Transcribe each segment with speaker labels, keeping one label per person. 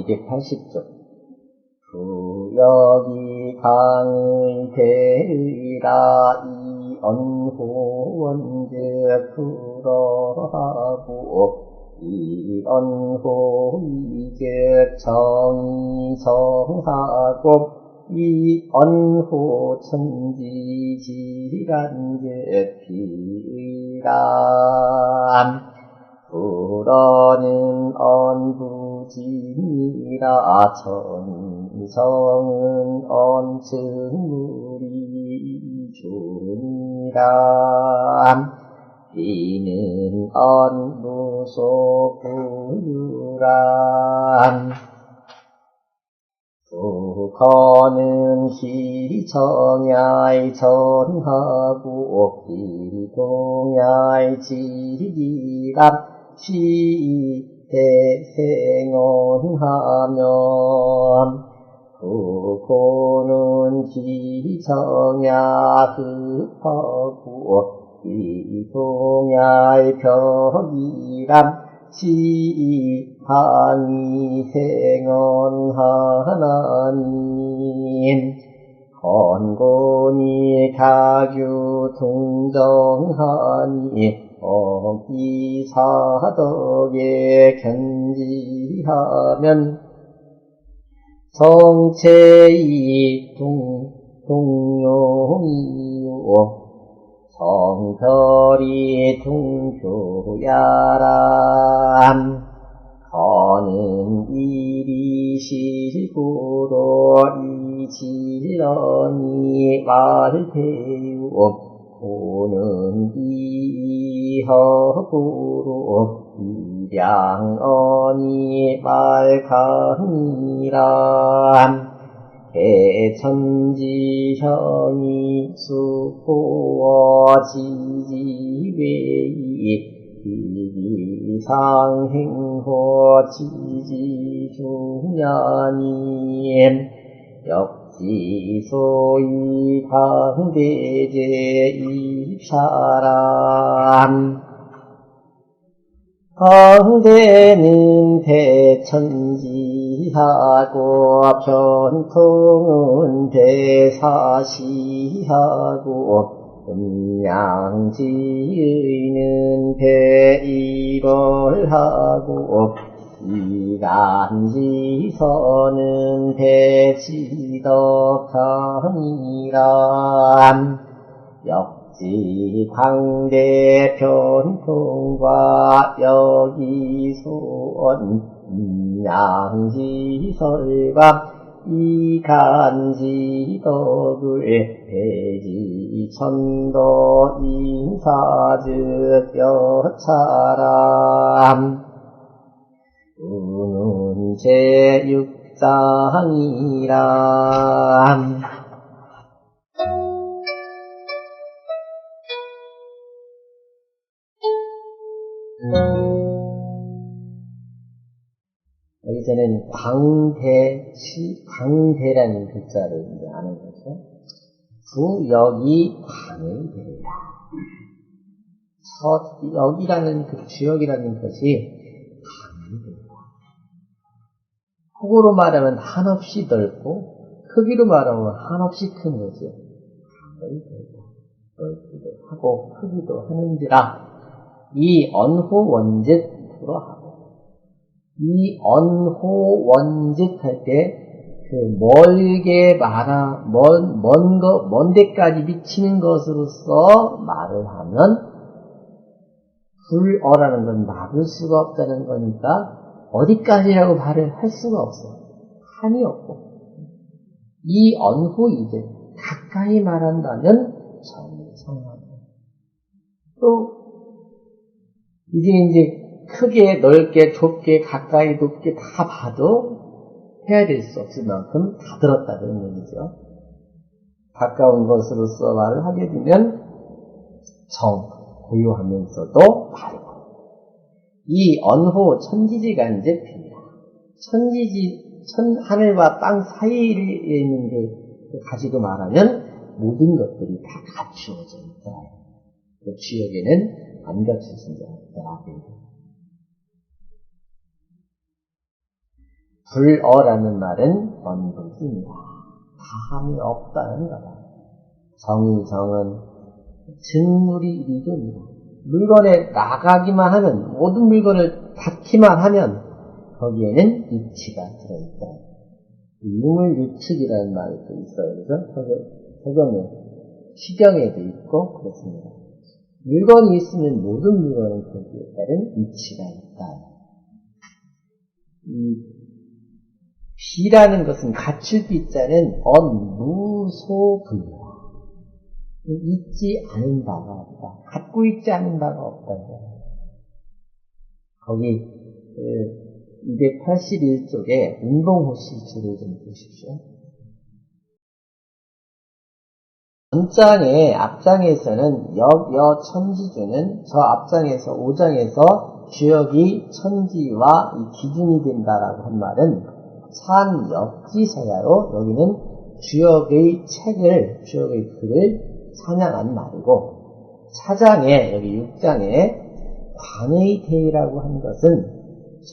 Speaker 1: 280쪽. 부여기 강의 대의라 이언호 원즉 불어하고 이언호 이즉 정의성하고 이언호 천지지간즉 비의람 불어는 언부진이라 천성은 언승물이 중이라 비는 언무소부유람 부거는 기정야의 전하고 기동야의 지기람 시대생언하면 부고는 기정야 흡하고 기동야의 벽이람 시항이 생언하나님 건곤이 가규 동정하니 어기사덕에 견지하면 성체이 동용이요 성별이 동교야람 거는 이리시구로 이지런이 말대요 고는 이허구로 이량언이 말강이람 개천지형이 수포어 지지외이 이상행호 지지중야님 역지소이 광대제 입사람 광대는 대천지하고 변통은 대사시하고 음양지의는 대일월하고 이간지서는 대지덕강이람 역지 광대 변통과 여기소원 임양지설과 이간지덕을 대지천도 인사즉 여차람 우는 제6장이람 여기서는 광대라는 글자를 이제 아는 거죠. 부여기 광을 대라. 여기라는 그 주역이라는 것이 광을 대라. 폭으로 말하면 한없이 넓고 크기로 말하면 한없이 큰 거죠. 광을 대라. 넓기도 하고 크기도 하는지라 이 언호 원즉 불어하고 이 언호 원즉 할 때 그 멀게 먼 데까지 미치는 것으로서 말을 하면 불어라는 건 막을 수가 없다는 거니까 어디까지라고 말을 할 수가 없어. 한이 없고 이 언호 이제 가까이 말한다면 정성하고 또 이제 크게 넓게 좁게 가까이 높게 다 봐도 해야 될 수 없을 만큼 다 들었다 그런 얘기죠. 가까운 것으로서 말을 하게 되면 고요하면서도 바르고 이 언호 천지지간즉 비라 하늘과 땅 사이에 있는 그 가지고 말하면 모든 것들이 다 갖추어져 있다. 그 주역에는 안 갖추어진 게 없다. 불어라는 말은 언급입니다. 다함이 없다는 거다. 정은 증물이 이존이다. 물건에 나가기만 하면, 모든 물건을 닿기만 하면 거기에는 이치가 들어있다. 유물유측이라는 말이 또 있어요. 그래서 적용에, 시경에도 있고 그렇습니다. 물건이 있으면 모든 물건은 거기에 따른 이치가 있다. 이 비라는 것은 갖출 비자는 언무소불. 있지 않은 바가 없다. 갖고 있지 않은 바가 없다고. 거기 281쪽에 운봉호시 줄을 좀 보십시오. 전장의 앞장에서는 역여천지주는 저 앞장에서 5장에서 주역이 천지와 이 기준이 된다라고 한 말은 산역지서야로 여기는 주역의 주역의 글을 찬양한 말이고, 4장에, 여기 6장에 관의 대의라고 한 것은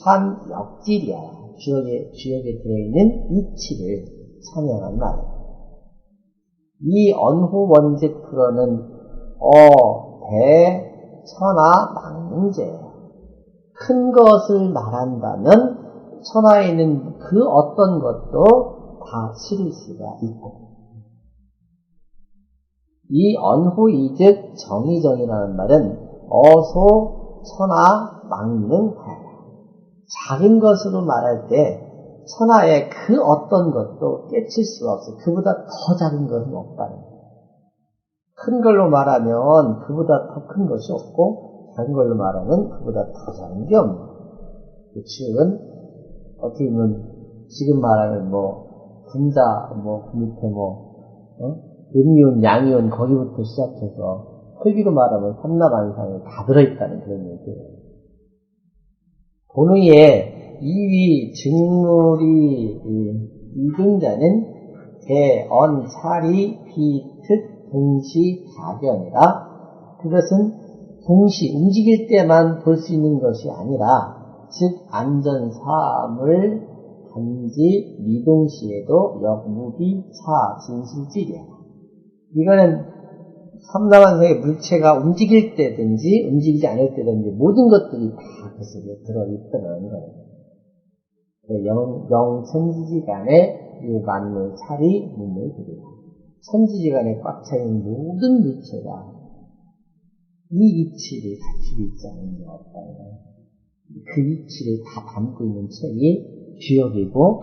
Speaker 1: 산역질이야. 주역에 들어있는 이치를 찬양한 말이야. 이 언호원직 풀어는 대, 천하, 망문제예요. 큰 것을 말한다면 천하에 있는 그 어떤 것도 다 실을 수가 있고, 이 언호이즉 정의정이라는 말은 어소, 천하, 망능하라. 작은 것으로 말할 때 천하에 그 어떤 것도 깨칠 수가 없어. 그보다 더 작은 것은 없다는 거예요. 큰 걸로 말하면 그보다 더 큰 것이 없고, 작은 걸로 말하면 그보다 더 작은 게 없는 거예요. 그 즉 어떻게 보면 지금 말하는 분자, 그 밑에 음이온, 양이온 거기부터 시작해서 크기로 말하면 삼라만상에 다 들어있다는 그런 얘기예요. 본의에 이위 증물이 이등자는 대언, 사리, 비특, 동시, 다변이라, 그것은 동시 움직일 때만 볼 수 있는 것이 아니라, 즉 안전, 사물, 단지, 미동시에도 역무비, 사, 진실질이야. 이거는 삼라만상의 물체가 움직일 때든지 움직이지 않을 때든지 모든 것들이 다 그 속에 들어있다는 거예요. 영천지지간에 이 만물, 사리, 문물, 그리다. 천지지간에 꽉 차있는 모든 물체가 이 이치를 갖추고 있지 않은 게 없다는 거예요. 그 이치를 다 담고 있는 책이 주역이고,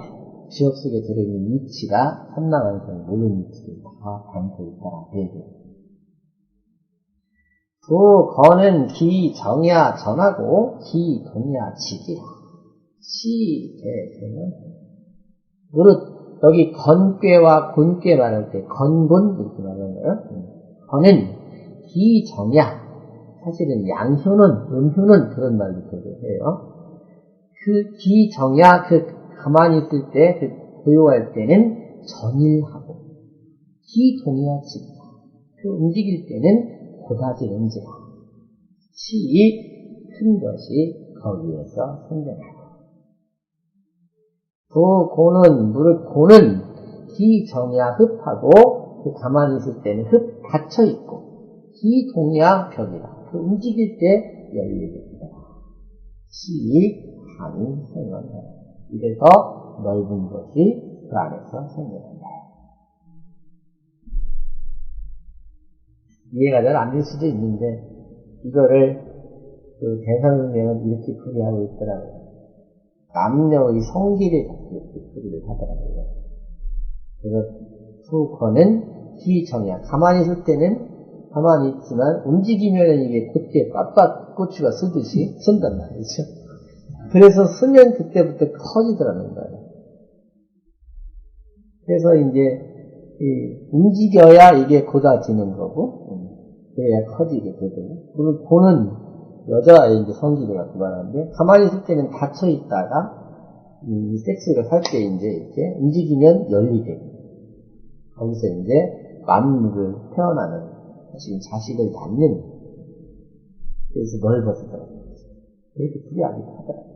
Speaker 1: 주역 속에 들어있는 이치가 삼라만상 모든 이치를 다 담고 있다. 그 얘기예요. 거는 기정야 전하고 기동야 직이라. 시대생은 무릇 여기 건괴와 곤괴 말할 때 건곤 이렇게 말하는 거예요. 거는 기정야, 사실은 양효는 음효는 그런 말도 해요. 그 기정야, 가만히 있을 때, 고요할 때는 전일하고, 기동야 직이라. 움직일 때는 고다지는지라. 큰 것이 거기에서 생겨나고. 무릇 고는 기정야 흡하고, 가만히 있을 때는 흡 닫혀있고, 기동야 벽이라. 움직일 때 열리게 된다. 한이 생겨난다. 이래서 넓은 것이 그 안에서 생겨난다. 이해가 잘 안 될 수도 있는데, 이거를 대선생님은 이렇게 풀이하고 있더라고요. 남녀의 성질을 이렇게 풀이를 하더라고요. 그래서 후커는 기정야, 가만히 있을 때는 가만히 있지만 움직이면 이게 곧게 빳빳 고추가 쓰듯이 쓴단 말이죠. 그래서 쓰면 그때부터 커지더라는 거예요. 그래서 이제 움직여야 이게 고다지는 거고, 그래야 커지게 되고, 그리고 고는 여자의 이제 성질을 갖고 말하는데, 가만히 있을 때는 닫혀 있다가, 섹스를 할 때 이제 이렇게 움직이면 열리게. 거기서 이제 만물을 태어나는, 지금 자식을 낳는, 그래서 넓어지더라고요. 그렇게 풀이하기도 하더라고요.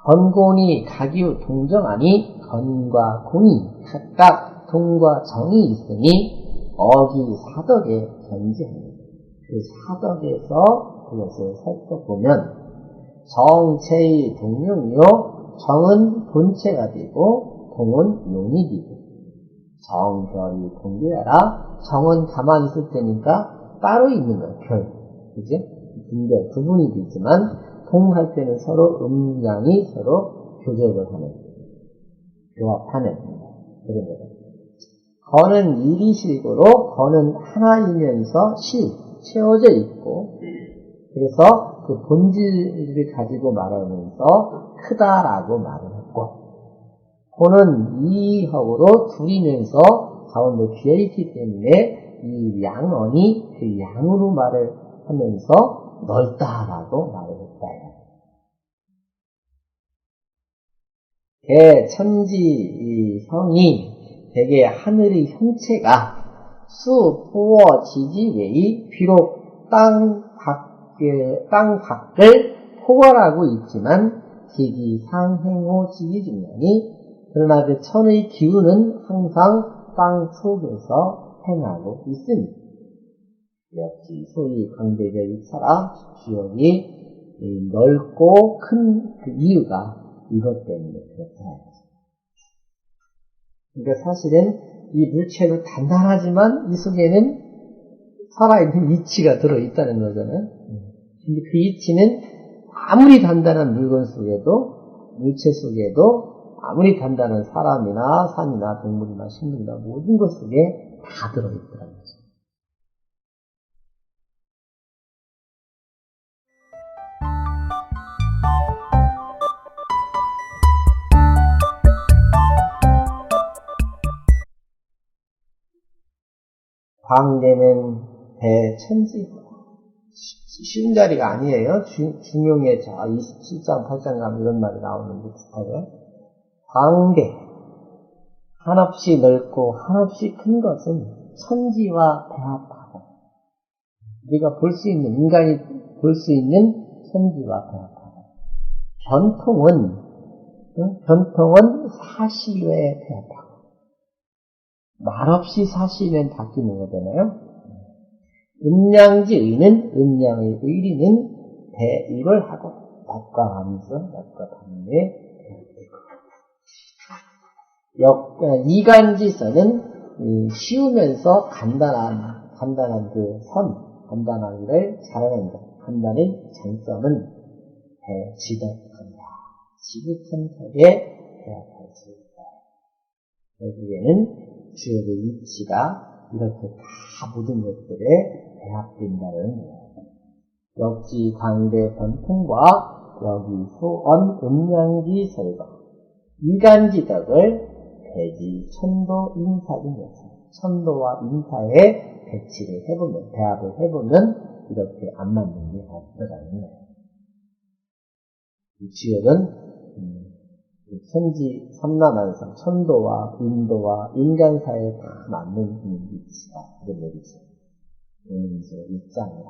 Speaker 1: 건곤이 각유 동정하니 건과 공이 각각 동과 정이 있으니 어기 사덕에 견지합니다. 그 사덕에서 그것을 살펴보면 정체의 동용이요 정은 본체가 되고 동은 용이 되고 정별이 동교하라 정은 가만히 있을 때니까 따로 있는 거예요. 별. 그지? 분별, 구분이 되지만 동할 때는 서로 음양이 서로 교접을 하는 교합하는 그런 거예요. 거는 일이실고로 거는 하나이면서 채워져 있고 그래서 그 본질을 가지고 말하면서 크다라고 말을 했고 고는 이하고로 둘이면서 가운데 비어있기 때문에 이 양언이 그 양으로 말을 하면서 넓다라고 말을 했다. 대천지 이 형이 대개 하늘의 형체가 수, 포어, 지지 외의 비록 땅 밖을 포괄하고 있지만 기기 상행호 지기 중량이 그러나 그 천의 기운은 항상 땅 속에서 행하고 있으니 역시 소위 강대적 이차라 주역이 넓고 큰 그 이유가 이것 때문에 그렇다. 그러니까 사실은 이 물체도 단단하지만 이 속에는 살아있는 이치가 들어있다는 거잖아요. 근데 그 이치는 아무리 단단한 물건 속에도, 물체 속에도 아무리 단단한 사람이나 산이나 동물이나 식물이나 모든 것 속에 다 들어있더라는 거죠. 광대는 대천지 쉬운 자리가 아니에요. 중용의 자 27장 8장 가면 이런 말이 나오는 듯하게 광대 한없이 넓고 한없이 큰 것은 천지와 배합하고 우리가 볼 수 있는 인간이 볼 수 있는 천지와 배합하고 변통은 사시에 배합하고 말없이 사시는 바뀌는 거잖아요. 음양지의는 음양의 의리는 대입을 하고 낮과 함수, 낮과 반대 이간지서는 쉬우면서 간단한 그 간단한 일을 잘하는 것. 간단의 장점은 지덕한다. 지극한 턱에 배합할 수 있다. 결국에는 주역의 이치가 이렇게 다 모든 것들에 배합된다는 거예요. 역지 강대 변통과 여기 소언 음양지 설과 이간지덕을 대지 천도 인사 중에서 천도와 인사에 배치를 해보면 배합을 해보면 이렇게 안 맞는 게 없더라는 거예요. 이 주역은 천지 삼라만상 천도와 인도와 인간사에 다 맞는 위치다. 그런 얘기죠. 입장이다.